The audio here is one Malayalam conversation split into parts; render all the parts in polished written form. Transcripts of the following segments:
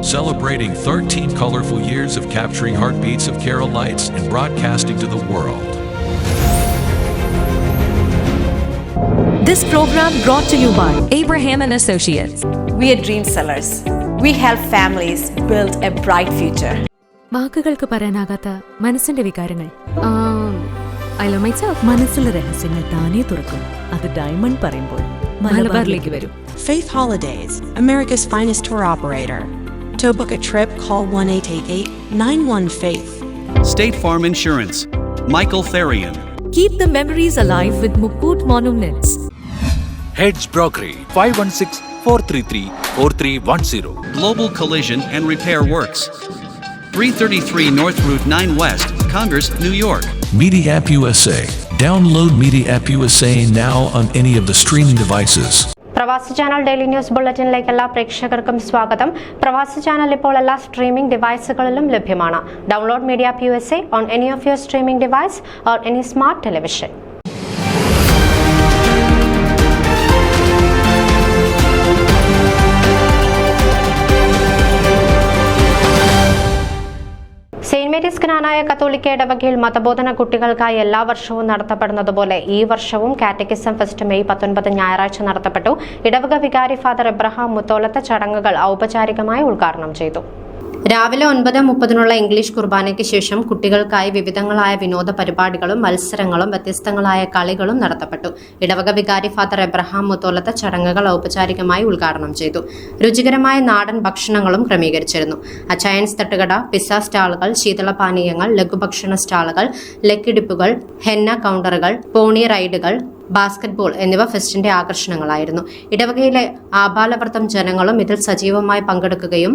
celebrating 13 colorful years of capturing heartbeats of Carolites and broadcasting to the world. This program brought to you by Abraham and Associates. We are dream sellers. We help families build a bright future. വാക്കുകൾക്ക് പറയാനാകാത്ത മനസ്സിന്റെ വികാരങ്ങൾ. I love myself. മനസ്സിലെ രഹസ്യങ്ങൾ താനേ തുറക്കും. അത് ഡയമണ്ട് പറയുമ്പോൾ മലബാറിലേക്ക് വരും. Faith Holidays, America's finest tour operator. To book a trip, call 1-888-91-FAITH. State Farm Insurance, Michael Therian. Keep the memories alive with Mukut Monuments. Heads Brokery 516-433-4310. Global Collision and Repair Works, 333 North Route 9 West, Congress, New York. Media App USA. Download Media App USA now on any of the streaming devices. പ്രവാസി ചാനൽ ഡെയിലി ന്യൂസ് ബുള്ളറ്റിനിലേക്ക് എല്ലാ പ്രേക്ഷകർക്കും സ്വാഗതം. പ്രവാസി ചാനൽ ഇപ്പോൾ എല്ലാ സ്ട്രീമിംഗ് ഡിവൈസുകളിലും ലഭ്യമാണ്. Download media app USA on any of your streaming device or any smart television. Saint Mary's Knanaya കത്തോലിക്ക ഇടവകയിൽ മതബോധന കുട്ടികൾക്കായി എല്ലാ വർഷവും നടത്തപ്പെടുന്നതുപോലെ ഈ വർഷവും കാറ്റക്കിസം ഫെസ്റ്റ് മെയ് 19 ഞായറാഴ്ച നടത്തപ്പെട്ടു. ഇടവക വികാരി ഫാദർ എബ്രഹാം മുത്തോലത്ത് ചടങ്ങുകൾ ഔപചാരികമായി ഉദ്ഘാടനം ചെയ്തു. രാവിലെ 9:30 ഇംഗ്ലീഷ് കുർബാനയ്ക്ക് ശേഷം കുട്ടികൾക്കായി വിവിധങ്ങളായ വിനോദ പരിപാടികളും മത്സരങ്ങളും വ്യത്യസ്തങ്ങളായ കളികളും നടത്തപ്പെട്ടു. ഇടവക വികാരി ഫാദർ എബ്രഹാം മുത്തോലത്ത് ചടങ്ങുകൾ ഔപചാരികമായി ഉദ്ഘാടനം ചെയ്തു. റുചികരമായ നാടൻ ഭക്ഷണങ്ങളും ക്രമീകരിച്ചിരുന്നു. അച്ചായൻസ് തട്ടുകട, പിസ്സ സ്റ്റാളുകൾ, ശീതളപാനീയങ്ങൾ, ലഘുഭക്ഷണ സ്റ്റാളുകൾ, ലക്കിടിപ്പുകൾ, ഹെന്ന കൗണ്ടറുകൾ, പോണി റൈഡുകൾ, ബാസ്കറ്റ്ബോൾ എന്നിവ ഫെസ്റ്റിന്റെ ആകർഷണങ്ങളായിരുന്നു. ഇടവകയിലെ ആബാലവൃത്തം ജനങ്ങളും ഇതിൽ സജീവമായി പങ്കെടുക്കുകയും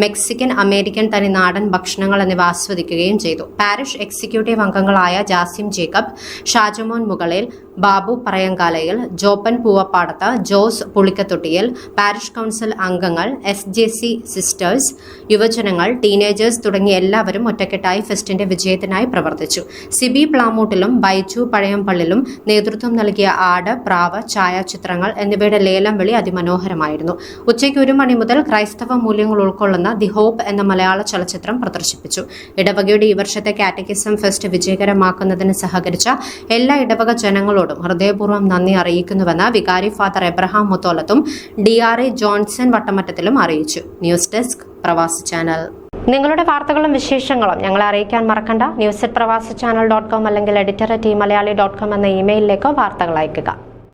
മെക്സിക്കൻ, അമേരിക്കൻ തനി നാടൻ ഭക്ഷണങ്ങൾ എന്നിവ ആസ്വദിക്കുകയും ചെയ്തു. പാരിഷ് എക്സിക്യൂട്ടീവ് അംഗങ്ങളായ ജാസിം ജേക്കബ്, ഷാജമോൻ മുകളേൽ, ബാബു പറയങ്കാലയിൽ, ജോപ്പൻ പൂവപ്പാടത്ത്, ജോസ് പുളിക്കത്തൊട്ടിയിൽ, പാരിഷ് കൗൺസിൽ അംഗങ്ങൾ, SJC സിസ്റ്റേഴ്സ്, യുവജനങ്ങൾ, ടീനേജേഴ്സ് തുടങ്ങിയ എല്ലാവരും ഒറ്റക്കെട്ടായി ഫെസ്റ്റിന്റെ വിജയത്തിനായി പ്രവർത്തിച്ചു. സിബി പ്ലാമൂട്ടിലും ബൈജു പഴയമ്പള്ളിലും നേതൃത്വം നൽകിയ ആട്, പ്രാവ്, ഛായാചിത്രങ്ങൾ എന്നിവയുടെ ലേലം വിളി അതിമനോഹരമായിരുന്നു. ഉച്ചയ്ക്ക് 1 മണി മുതൽ ക്രൈസ്തവ മൂല്യങ്ങൾ ഉൾക്കൊള്ളുന്ന ദി ഹോപ്പ് എന്ന മലയാള ചലച്ചിത്രം പ്രദർശിപ്പിച്ചു. ഇടവകയുടെ ഈ വർഷത്തെ കാറ്റക്കിസം ഫെസ്റ്റ് വിജയകരമാക്കുന്നതിന് സഹകരിച്ച എല്ലാ ഇടവക ജനങ്ങളോടും ഹൃദയപൂർവ്വം നന്ദി അറിയിക്കുന്നുവെന്ന് വികാരി ഫാദർ എബ്രഹാം മുത്തോലത്തും DRA ജോൺസൺ വട്ടമറ്റത്തിലും അറിയിച്ചു. ന്യൂസ് ഡെസ്ക് പ്രവാസി ചാനൽ. നിങ്ങളുടെ വാർത്തകളും വിശേഷങ്ങളും ഞങ്ങളെ അറിയിക്കാൻ മറക്കണ്ട. news@pravasichannel.com അല്ലെങ്കിൽ editor@eMalayali.com എന്ന ഇമെയിലിലേക്ക് വാർത്തകൾ അയയ്ക്കുക.